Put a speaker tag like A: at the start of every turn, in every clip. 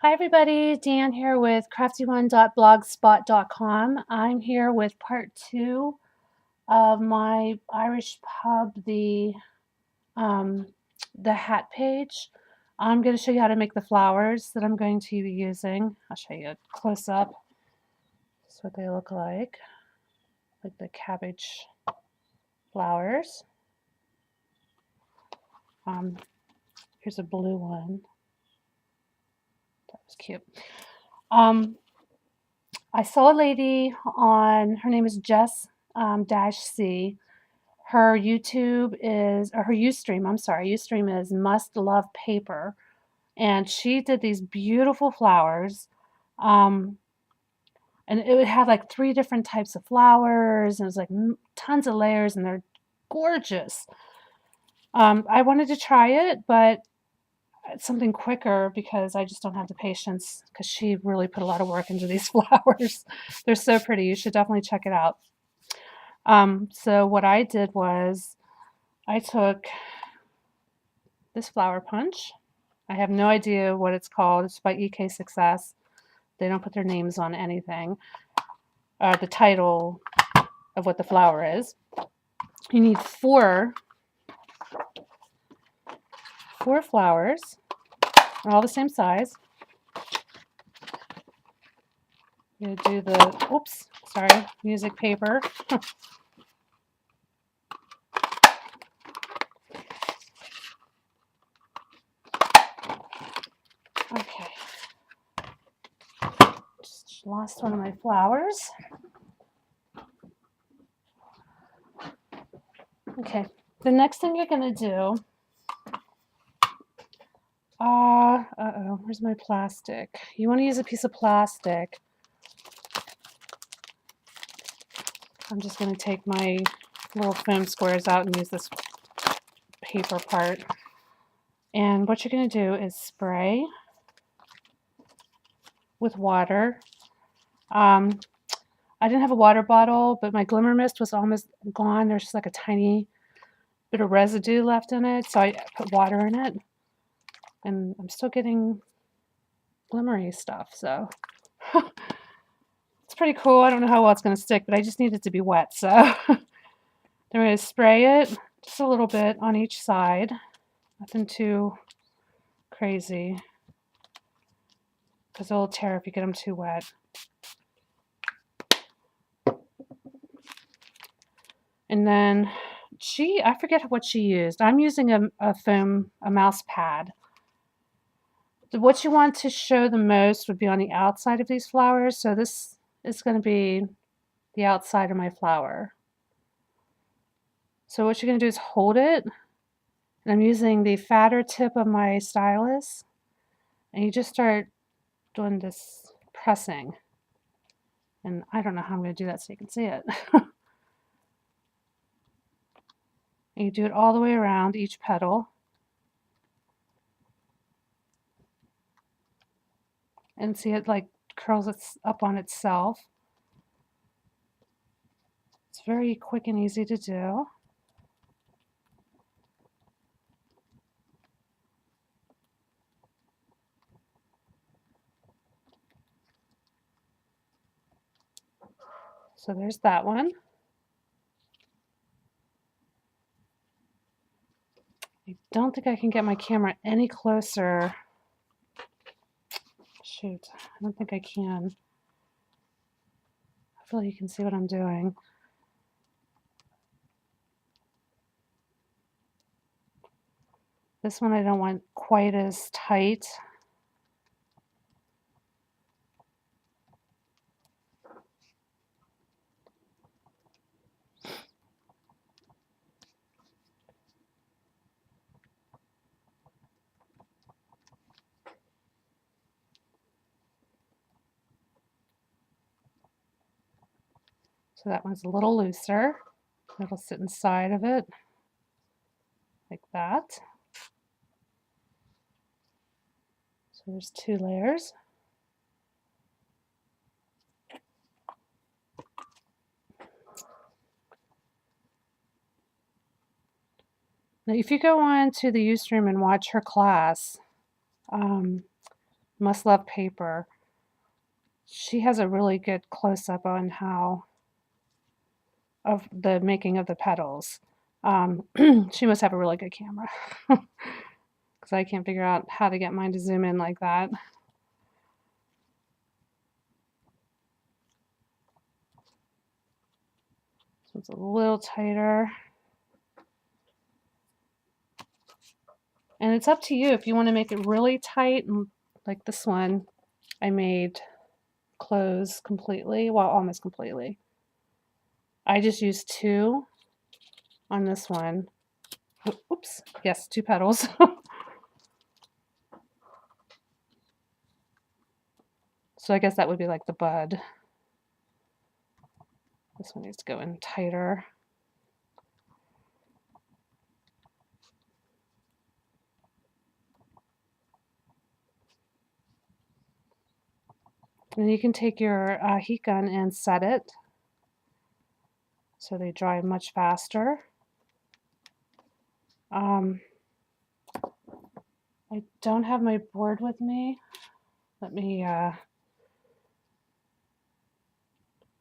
A: Hi everybody, Dan here with crafty1.blogspot.com. I'm here with part 2 of my Irish pub, the hat page. I'm going to show you how to make the flowers that I'm going to be using. I'll show you a close up. This is what they look like the cabbage flowers. Here's a blue one. That was cute. I saw a lady on, her name is Jess Dash C. Her YouTube is, or her Ustream, I'm sorry, Ustream is Must Love Paper. And she did these beautiful flowers. And it would have like 3 different types of flowers. And it was like tons of layers and they're gorgeous. I wanted to try it, but it's something quicker because I just don't have the patience because she really put a lot of work into these flowers. They're so pretty. You should definitely check it out. So what I did was I took this flower punch. I have no idea what it's called. It's by EK Success. They don't put their names on anything. The title of what the flower is. You need four flowers, all the same size. You do the, oops, sorry, music paper. Okay. Just lost one of my flowers. Okay. The next thing you're going to do, where's my plastic? You want to use a piece of plastic. I'm just going to take my little foam squares out and use this paper part. And what you're going to do is spray with water. I didn't have a water bottle, but my Glimmer Mist was almost gone. There's just like a tiny bit of residue left in it, so I put water in it. And I'm still getting glimmery stuff, so it's pretty cool. I don't know how well it's going to stick, but I just need it to be wet, so I'm going to spray it just a little bit on each side. Nothing too crazy, because it'll tear if you get them too wet. And then I forget what she used. I'm using a mouse pad. What you want to show the most would be on the outside of these flowers. So this is going to be the outside of my flower. So what you're going to do is hold it. And I'm using the fatter tip of my stylus. And you just start doing this pressing. And I don't know how I'm going to do that so you can see it. And you do it all the way around each petal. And see it like curls up on itself. It's very quick and easy to do. So there's that one. I don't think I can get my camera any closer. Shoot, I don't think I can. Hopefully you can see what I'm doing. This one I don't want quite as tight. So that one's a little looser. It'll sit inside of it like that. So there's 2 layers. Now if you go on to the Ustream and watch her class, Must Love Paper. She has a really good close-up on how of the making of the petals. She must have a really good camera because I can't figure out how to get mine to zoom in like that. So it's a little tighter. And it's up to you if you want to make it really tight, like this one I made close completely, well, almost completely. I just used 2 on this one. Oops, yes, 2 petals. So I guess that would be like the bud. This one needs to go in tighter. And you can take your heat gun and set it so they dry much faster. I don't have my board with me. Let me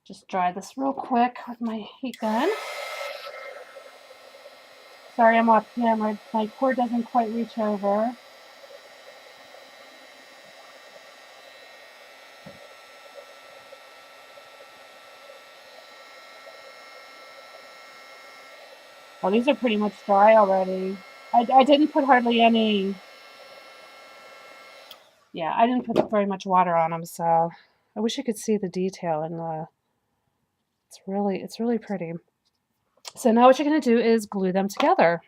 A: just dry this real quick with my heat gun. Sorry, I'm off camera. My cord doesn't quite reach over. Well, these are pretty much dry already. I didn't put hardly any. Yeah, I didn't put very much water on them, so I wish you could see the detail in the. It's really pretty. So now what you're going to do is glue them together.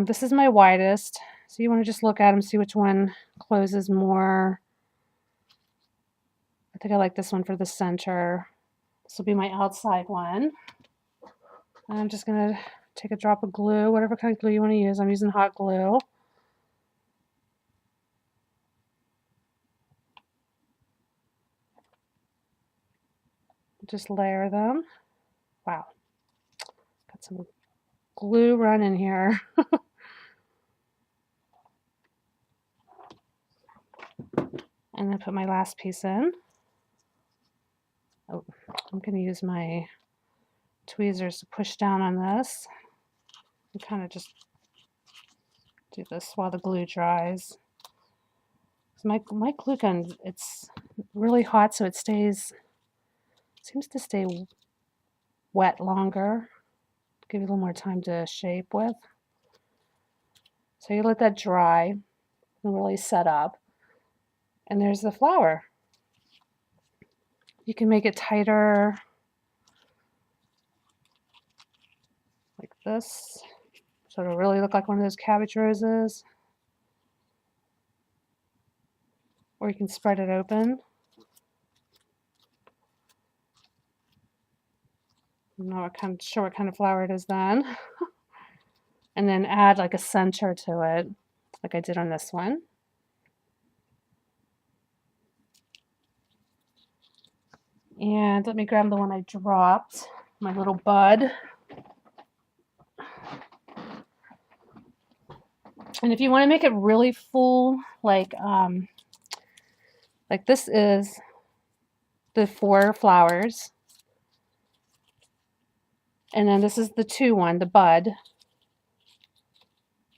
A: This is my widest, so you want to just look at them, see which one closes more. I think I like this one for the center. This will be my outside one. And I'm just going to take a drop of glue, whatever kind of glue you want to use. I'm using hot glue. Just layer them. Wow. Got some glue running here. And then put my last piece in. Oh, I'm going to use my tweezers to push down on this. And kind of just do this while the glue dries. My glue gun, it's really hot, so it seems to stay wet longer. Give you a little more time to shape with. So you let that dry and really set up. And there's the flower. You can make it tighter like this. So it'll really look like one of those cabbage roses. Or you can spread it open. I'm not sure what kind of flower it is then. And then add like a center to it, like I did on this one. And let me grab the one I dropped, my little bud. And if you want to make it really full, like this is the 4 flowers. And then this is the 2 one, the bud.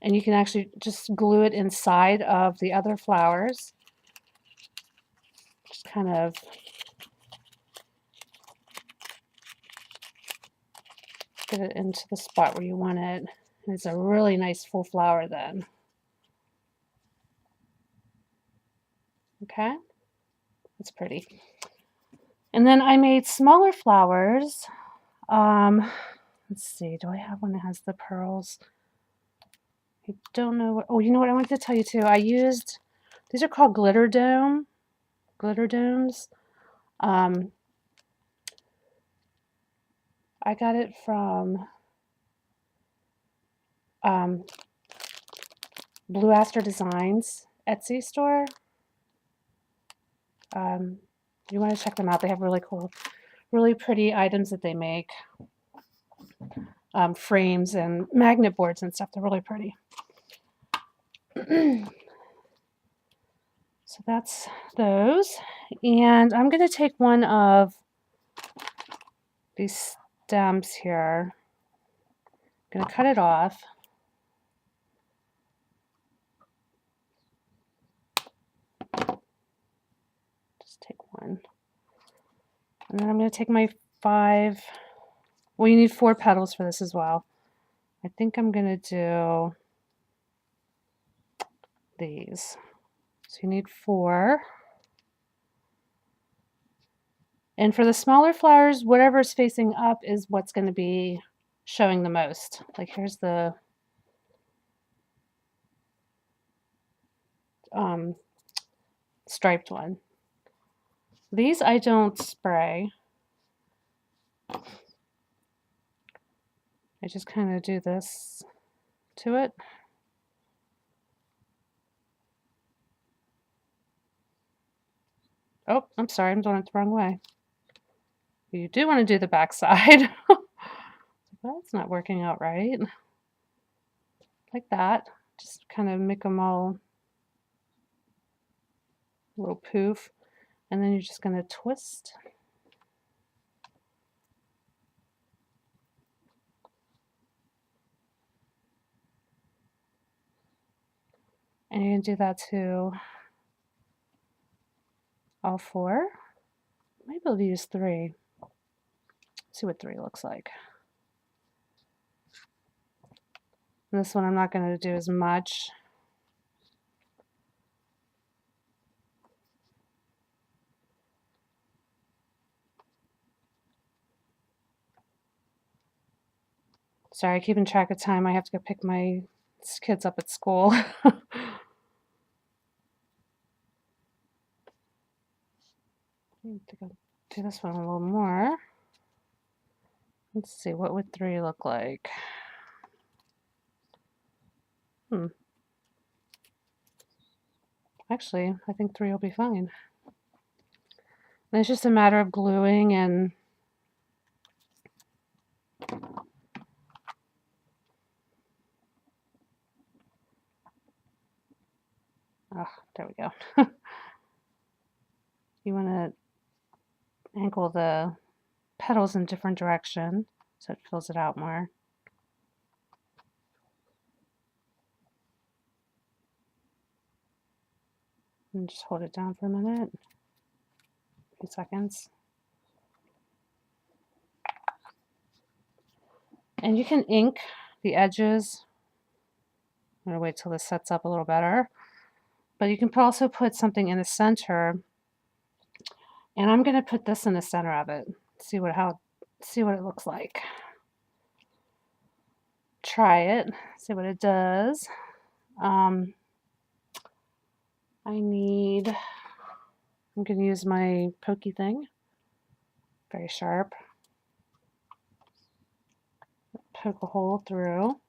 A: And you can actually just glue it inside of the other flowers. Just kind of get it into the spot where you want it. And it's a really nice full flower then. Okay, that's pretty. And then I made smaller flowers. Let's see, do I have one that has the pearls? I don't know what, oh, you know what I wanted to tell you too. I used, these are called glitter domes. I got it from Blue Aster Designs Etsy store. You want to check them out. They have really cool, really pretty items that they make. Frames and magnet boards and stuff. They're really pretty. So that's those. And I'm going to take one of these stems here. I'm going to cut it off. Just take one. And then I'm going to take my 5. Well, you need 4 petals for this as well. I think I'm going to do these. So you need 4. And for the smaller flowers, whatever is facing up is what's going to be showing the most. Like here's the striped one. These I don't spray. I just kind of do this to it. Oh, I'm sorry, I'm doing it the wrong way. You do want to do the back side. That's not working out right. Like that. Just kind of make them all a little poof. And then you're just going to twist. And you can do that to all 4. Maybe I'll use 3. See what 3 looks like. And this one I'm not going to do as much. Sorry, keeping track of time. I have to go pick my kids up at school. I think I'll do this one a little more. Let's see, what would 3 look like? Actually, I think 3 will be fine. And it's just a matter of gluing and there we go. You want to angle the petals in different direction so it fills it out more. And just hold it down for a minute, a few seconds. And you can ink the edges. I'm going to wait till this sets up a little better. But you can also put something in the center. And I'm going to put this in the center of it. See what it looks like. Try it. See what it does. I'm going to use my pokey thing. Very sharp. Poke a hole through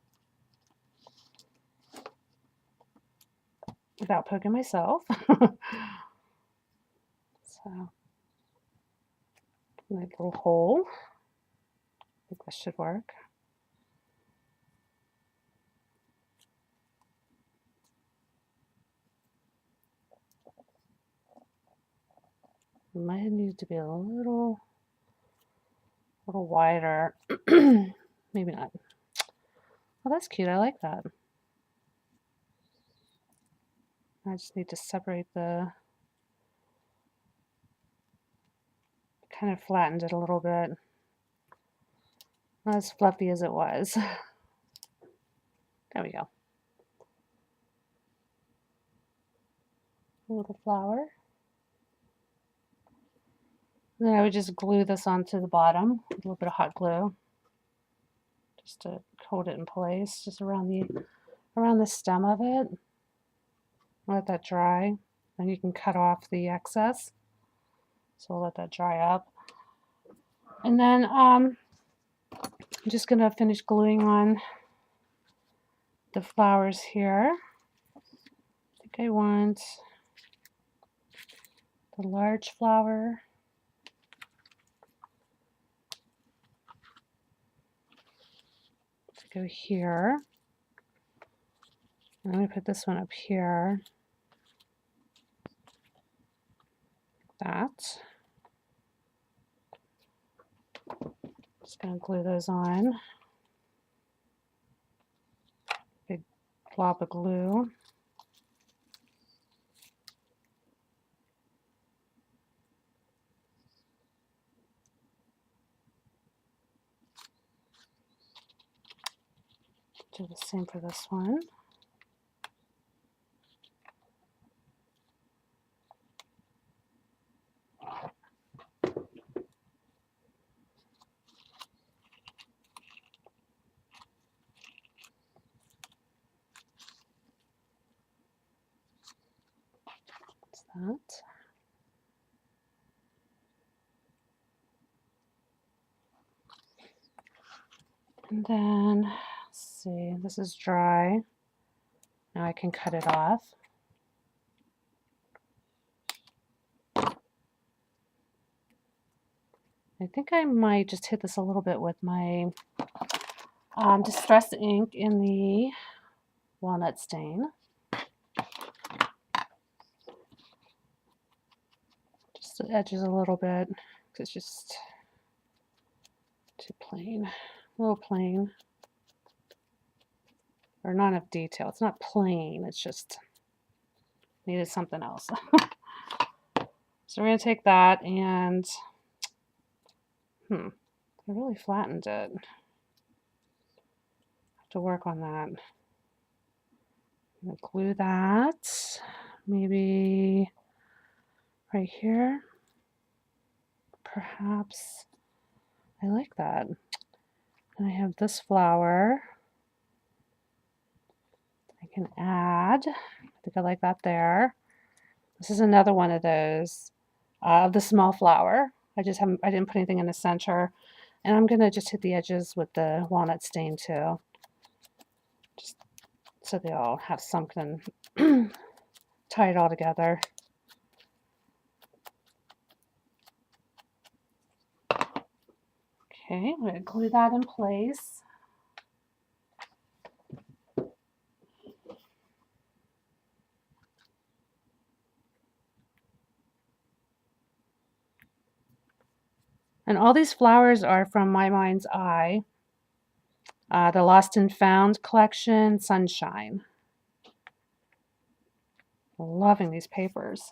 A: without poking myself. So, my little hole. I think this should work. Might need to be a little wider. Maybe not. Well, that's cute. I like that. I just need to separate the, kind of flattened it a little bit. Not as fluffy as it was. There we go. A little flower. Then I would just glue this onto the bottom with a little bit of hot glue, just to hold it in place, just around the stem of it. Let that dry. Then you can cut off the excess. So we'll let that dry up. And then I'm just going to finish gluing on the flowers here. I think I want the large flower. To go here. I'm going to put this one up here. that. Just going to glue those on. Big glob of glue. Do the same for this one. That's that. And then, let's see, this is dry. Now I can cut it off. I think I might just hit this a little bit with my Distress ink in the walnut stain. Just the edges a little bit, because it's just too plain. A little plain. Or not enough detail. It's not plain, it's just needed something else. So we're going to take that and, I really flattened it. Have to work on that. I'm going to glue that, maybe right here. Perhaps. I like that. And I have this flower. I can add. I think I like that there. This is another one of those of the small flower. I didn't put anything in the center. And I'm gonna just hit the edges with the walnut stain too. Just so they all have something tie it all together. Okay, I'm gonna glue that in place. And all these flowers are from My Mind's Eye, the Lost and Found collection, Sunshine. Loving these papers.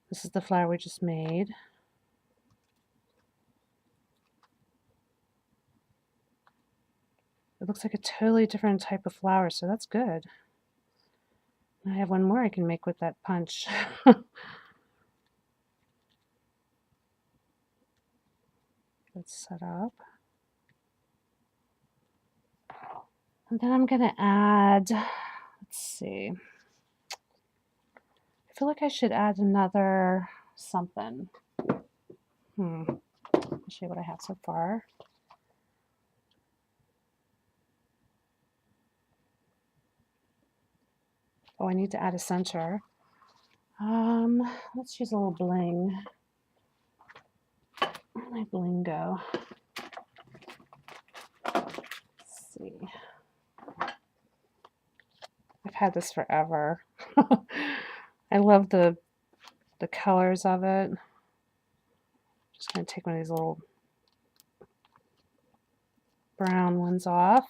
A: This is the flower we just made. It looks like a totally different type of flower, so that's good. I have one more I can make with that punch. Let's set up. And then I'm going to add, let's see. I feel like I should add another something. Let's show you what I have so far. Oh, I need to add a center. Let's use a little bling. Where'd my bling go? Let's see. I've had this forever. I love the colors of it. Just gonna take one of these little brown ones off.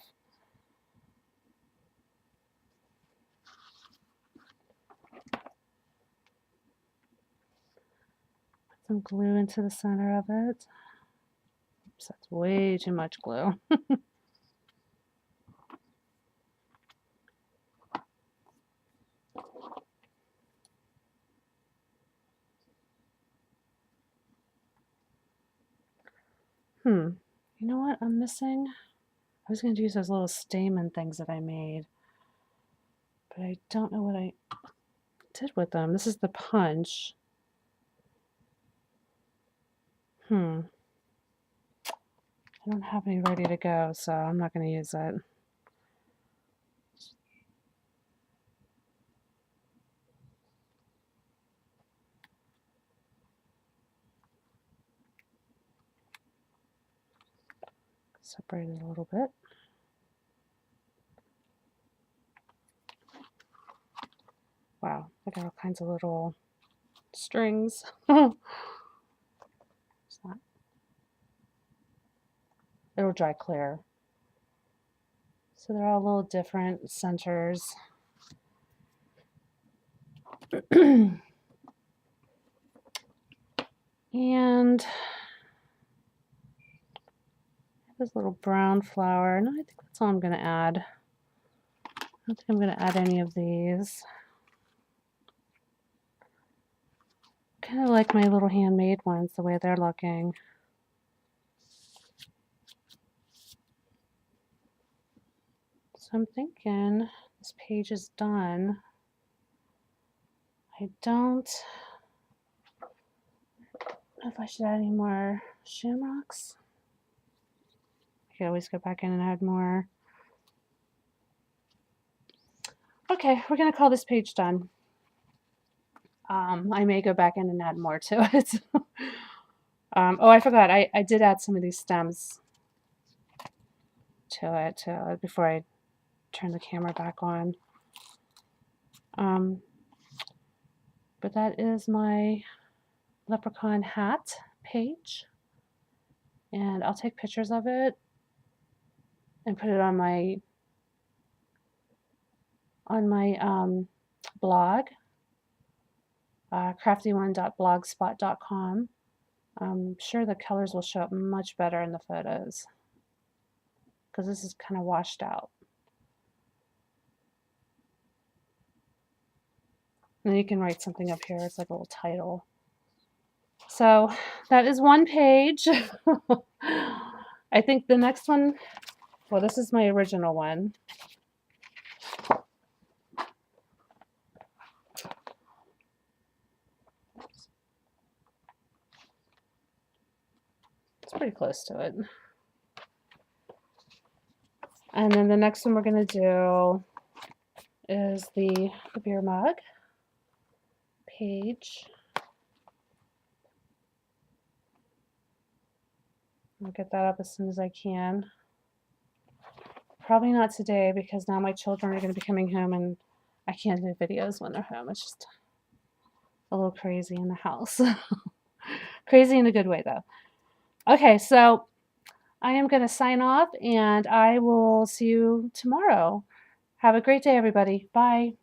A: Put some glue into the center of it. Oops, that's way too much glue. You know what I'm missing? I was going to use those little stamen things that I made, but I don't know what I did with them. This is the punch. I don't have any ready to go, so I'm not going to use it. Separate it a little bit. Wow, I got all kinds of little strings. It'll dry clear. So they're all little different centers. And this little brown flower. No, I think that's all I'm going to add. I don't think I'm going to add any of these. Kind of like my little handmade ones, the way they're looking. So I'm thinking this page is done. I don't know if I should add any more shamrocks. I could always go back in and add more. Okay, we're going to call this page done. I may go back in and add more to it. Oh, I forgot. I did add some of these stems to it before I turn the camera back on. But that is my leprechaun hat page. And I'll take pictures of it and put it on my blog, craftyone.blogspot.com. I'm sure the colors will show up much better in the photos because this is kind of washed out. And then you can write something up here. It's like a little title. So that is one page. I think the next one, well, this is my original one. It's pretty close to it. And then the next one we're going to do is the beer mug page. I'll get that up as soon as I can. Probably not today because now my children are going to be coming home and I can't do videos when they're home. It's just a little crazy in the house. Crazy in a good way though. Okay, so I am going to sign off and I will see you tomorrow. Have a great day, everybody. Bye.